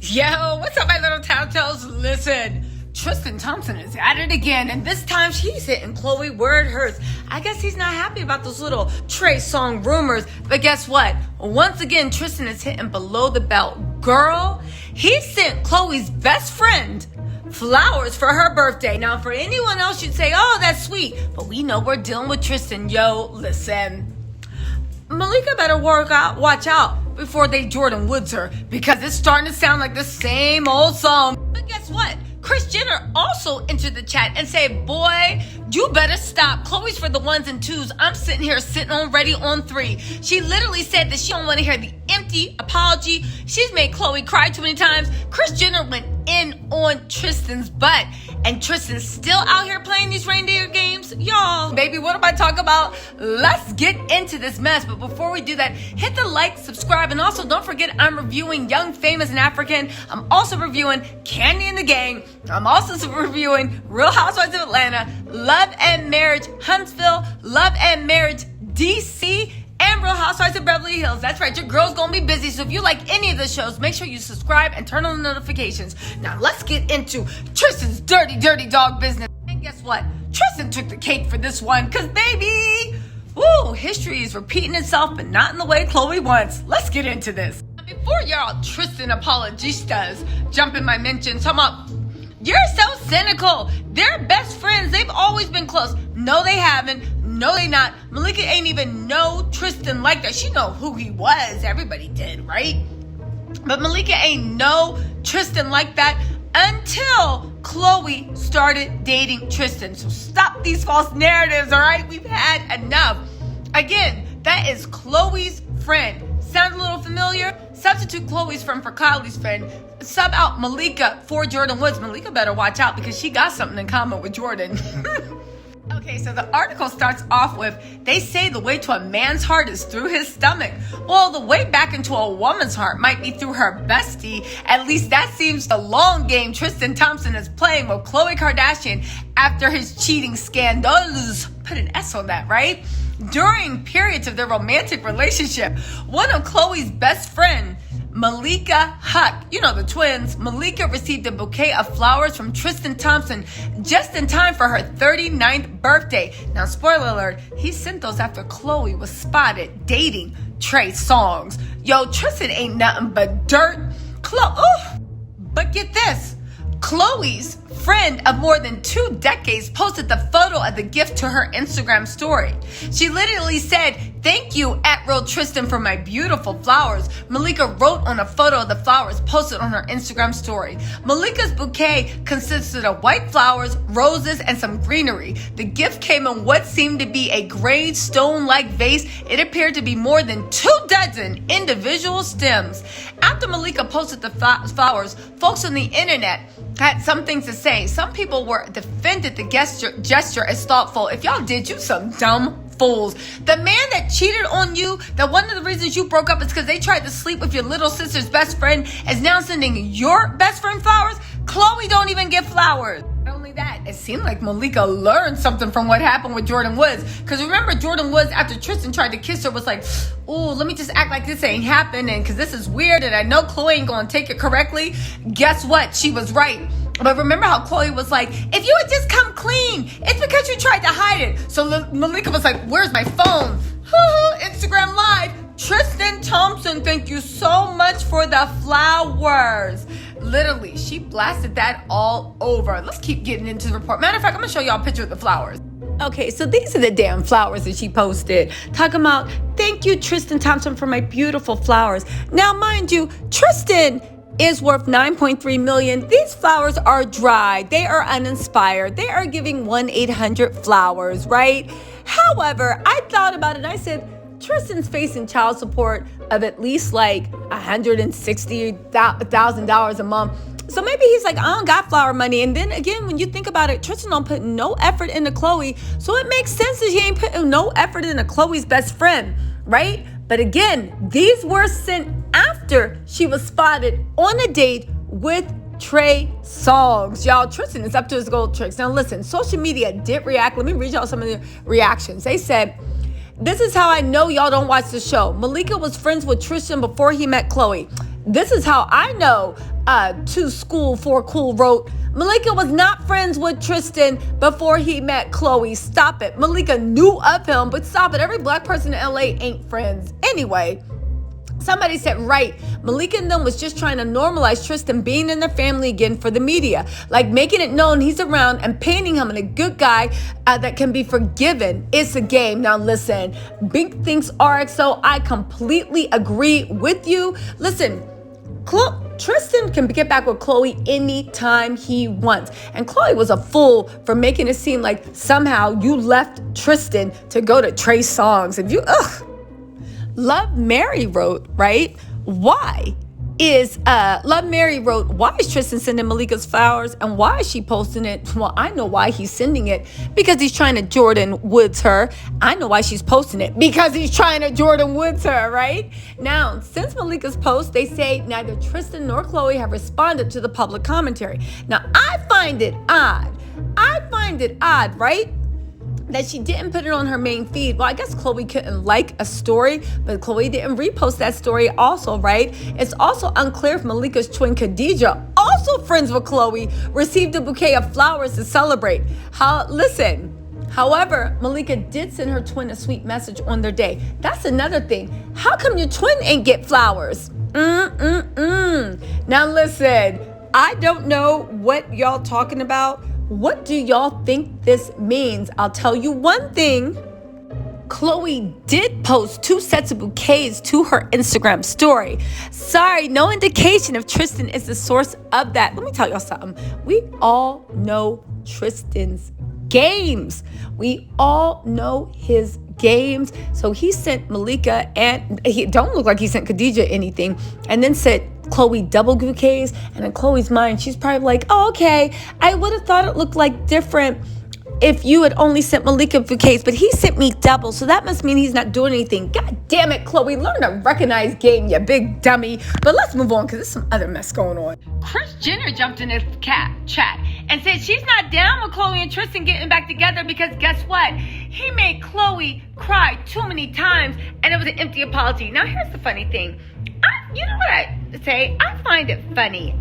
Yo, what's up, my little Tattle Tells? Listen, Tristan Thompson is at it again, and this time she's hitting Khloe where it hurts. I guess he's not happy about those little Trey song rumors, but guess what? Once again, Tristan is hitting below the belt. Girl, he sent Khloe's best friend flowers for her birthday. Now, for anyone else, you'd say, oh, that's sweet, but we know we're dealing with Tristan. Yo, listen, Malika better watch out before they Jordyn Woods her, because it's starting to sound like the same old song. But guess what? Kris Jenner also entered the chat and said, boy, you better stop. Khloe's for the ones and twos. I'm sitting here ready on three. She literally said that she don't want to hear the empty apology. She's made Khloe cry too many times. Kris Jenner went in on Tristan's butt, and Tristan's still out here playing these reindeer games. Y'all, baby, what am I talking about? Let's get into this mess. But before we do that, hit the like, subscribe, and also don't forget I'm reviewing Young, Famous, and African. I'm also reviewing Candy and the Gang. I'm also reviewing Real Housewives of Atlanta, Love and Marriage Huntsville, Love and Marriage DC, and Real Housewives of Beverly Hills. That's right, your girl's gonna be busy, so if you like any of the shows, make sure you subscribe and turn on the notifications. Now let's get into Tristan's dirty dog business. And guess what? Tristan took the cake for this one, cause baby, woo, history is repeating itself, but not in the way Khloe wants. Let's get into this. Before y'all Tristan apologistas jump in my mentions, talking about, you're so cynical. They're best friends. They've always been close. No, they haven't. No, they not. Malika ain't even know Tristan like that. She know who he was. Everybody did, right? But Malika ain't know Tristan like that until Khloe started dating Tristan. So stop these false narratives, all right? We've had enough. Again, that is Khloe's friend. Sound a little familiar? Substitute Khloe's friend for Kylie's friend. Sub out Malika for Jordyn Woods. Malika better watch out because she got something in common with Jordyn. Okay, so the article starts off with, they say the way to a man's heart is through his stomach. Well, the way back into a woman's heart might be through her bestie. At least that seems the long game Tristan Thompson is playing with Khloe Kardashian after his cheating scandals. Put an S on that, right? During periods of their romantic relationship, one of Khloe's best friend, Malika Huq, you know the twins, Malika received a bouquet of flowers from Tristan Thompson just in time for her 39th birthday. Now, spoiler alert, he sent those after Khloe was spotted dating Trey Songz. Yo, Tristan ain't nothing but dirt. But get this, Khloe's friend of more than 2 decades posted the photo of the gift to her Instagram story. She literally said, thank you at Real Tristan for my beautiful flowers. Malika wrote on a photo of the flowers posted on her Instagram story. Malika's bouquet consisted of white flowers, roses, and some greenery. The gift came in what seemed to be a gray stone-like vase. It appeared to be more than 2 dozen individual stems. After Malika posted the flowers, folks on the internet had some things to say. Some people were defended the gesture as thoughtful. If y'all did, you some dumb fools. The man that cheated on you, that one of the reasons you broke up is because they tried to sleep with your little sister's best friend, is now sending your best friend flowers. Khloe don't even get flowers. Not only that, it seemed like Malika learned something from what happened with Jordyn Woods. Because remember, Jordyn Woods, after Tristan tried to kiss her, was like, ooh, let me just act like this ain't happening because this is weird and I know Khloe ain't going to take it correctly. Guess what? She was right. But remember how Khloe was like, if you would just come clean, it's because you tried to hide it. So Malika was like, where's my phone? Instagram Live. Tristan Thompson, thank you so much for the flowers. Literally, she blasted that all over. Let's keep getting into the report. Matter of fact, I'm going to show y'all a picture of the flowers. Okay, so these are the damn flowers that she posted. Talking about, thank you, Tristan Thompson, for my beautiful flowers. Now, mind you, Tristan is worth $9.3 million. These flowers are dry. They are uninspired. They are giving 1-800-Flowers, right? However, I thought about it. I said, Tristan's facing child support of at least like $160,000 a month. So maybe he's like, I don't got flower money. And then again, when you think about it, Tristan don't put no effort into Khloe. So it makes sense that he ain't putting no effort into Khloe's best friend, right? But again, these were sent after she was spotted on a date with Trey Songz. Y'all, Tristan is up to his gold tricks. Now listen, social media did react. Let me read y'all some of the reactions. They said, this is how I know y'all don't watch the show. Malika was friends with Tristan before he met Khloe. This is how I know to school for cool wrote, Malika was not friends with Tristan before he met Khloe. Stop it. Malika knew of him, but stop it. Every black person in LA ain't friends. Anyway, somebody said, right, Malika and them was just trying to normalize Tristan being in their family again for the media. Like making it known he's around and painting him as a good guy that can be forgiven. It's a game. Now listen, Bink thinks RXO. I completely agree with you. Listen, Tristan can get back with Khloe anytime he wants. And Khloe was a fool for making it seem like somehow you left Tristan to go to Trey Songz. If you, Love Mary wrote, right? Why is Tristan sending Malika's flowers, and why is she posting it? Well, I know why he's sending it, because he's trying to Jordyn Woods her. I know why she's posting it, because he's trying to Jordyn Woods her, right? Now, since Malika's post, they say neither Tristan nor Khloe have responded to the public commentary. Now, I find it odd, right, that she didn't put it on her main feed. Well, I guess Khloe couldn't like a story, but Khloe didn't repost that story also, right? It's also unclear if Malika's twin Khadijah, also friends with Khloe, received a bouquet of flowers to celebrate. However, Malika did send her twin a sweet message on their day. That's another thing. How come your twin ain't get flowers? Now listen, I don't know what y'all talking about. What do y'all think this means? I'll tell you one thing. Khloe did post 2 sets of bouquets to her Instagram story. Sorry, no indication if Tristan is the source of that. Let me tell y'all something. We all know Tristan's games. We all know his games. So he sent Malika, and he don't look like he sent Khadijah anything, and then sent Khloe double bouquets. And in Khloe's mind, she's probably like, oh, okay, I would have thought it looked like different if you had only sent Malika bouquets, but he sent me double, so that must mean he's not doing anything. God damn it, Khloe, learn to recognize game, you big dummy. But let's move on, because there's some other mess going on. Kris Jenner jumped in his chat and said she's not down with Khloe and Tristan getting back together because guess what? He made Khloe cry too many times, and it was an empty apology. Now, here's the funny thing. You know what I say? I find it funny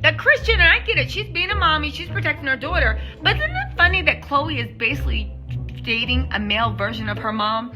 that Kris Jenner, I get it, she's being a mommy, she's protecting her daughter, but isn't it funny that Khloe is basically dating a male version of her mom?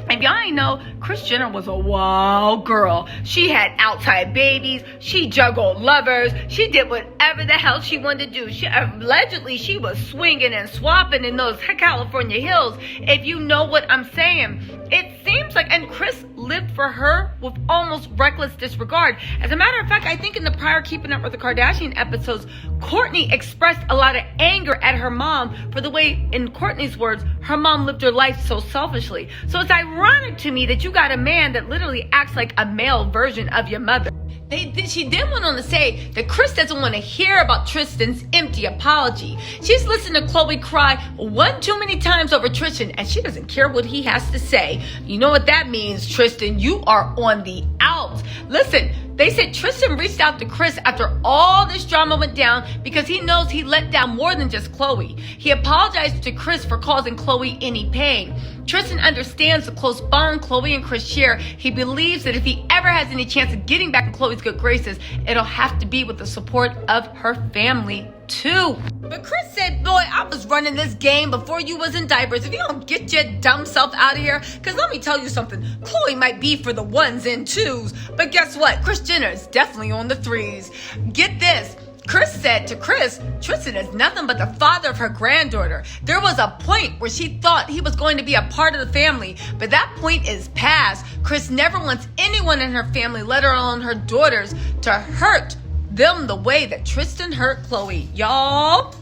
If y'all ain't know, Kris Jenner was a wild girl. She had outside babies. She juggled lovers. She did whatever the hell she wanted to do. Allegedly, she was swinging and swapping in those California hills. If you know what I'm saying. It seems like, and Kris lived for her with almost reckless disregard. As a matter of fact, I think in the prior Keeping Up with the Kardashian episodes, Kourtney expressed a lot of anger at her mom for the way, in Kourtney's words, her mom lived her life so selfishly. So it's ironic to me that you got a man that literally acts like a male version of your mother. She then went on to say that Kris doesn't want to hear about Tristan's empty apology. She's listened to Khloe cry one too many times over Tristan, and she doesn't care what he has to say. You know what that means, Tristan? You are on the out. Listen, they said Tristan reached out to Kris after all this drama went down because he knows he let down more than just Khloe. He apologized to Kris for causing Khloe any pain. Tristan understands the close bond Khloe and Kris share. He believes that if he ever has any chance of getting back in Khloe's good graces, it'll have to be with the support of her family too. But Kris said, boy, I was running this game before you was in diapers. If you don't get your dumb self out of here, because let me tell you something, Khloe might be for the 1s and 2s, but guess what? Kris Jenner is definitely on the 3s. Get this. Kris said to Kris, Tristan is nothing but the father of her granddaughter. There was a point where she thought he was going to be a part of the family, but that point is past. Kris never wants anyone in her family, let alone her daughters, to hurt them the way that Tristan hurt Khloe. Y'all,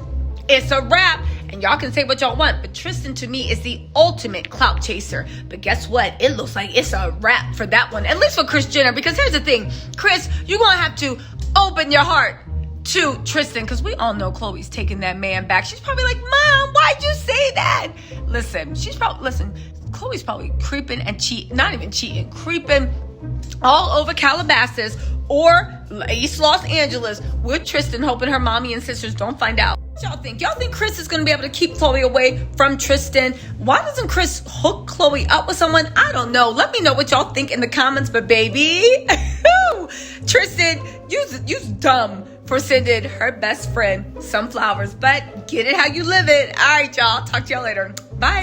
it's a wrap. And y'all can say what y'all want, but Tristan to me is the ultimate clout chaser. But guess what? It looks like it's a wrap for that one, at least for Kris Jenner, because here's the thing. Kris, you're going to have to open your heart to Tristan, because we all know Khloe's taking that man back. She's probably like, Mom, why'd you say that? Listen, Khloe's probably creeping and creeping all over Calabasas or East Los Angeles with Tristan, hoping her mommy and sisters don't find out. What y'all think? Y'all think Kris is going to be able to keep Khloe away from Tristan? Why doesn't Kris hook Khloe up with someone? I don't know. Let me know what y'all think in the comments, but baby, Tristan, you's dumb for sending her best friend some flowers. But get it how you live it. All right, y'all. Talk to y'all later. Bye.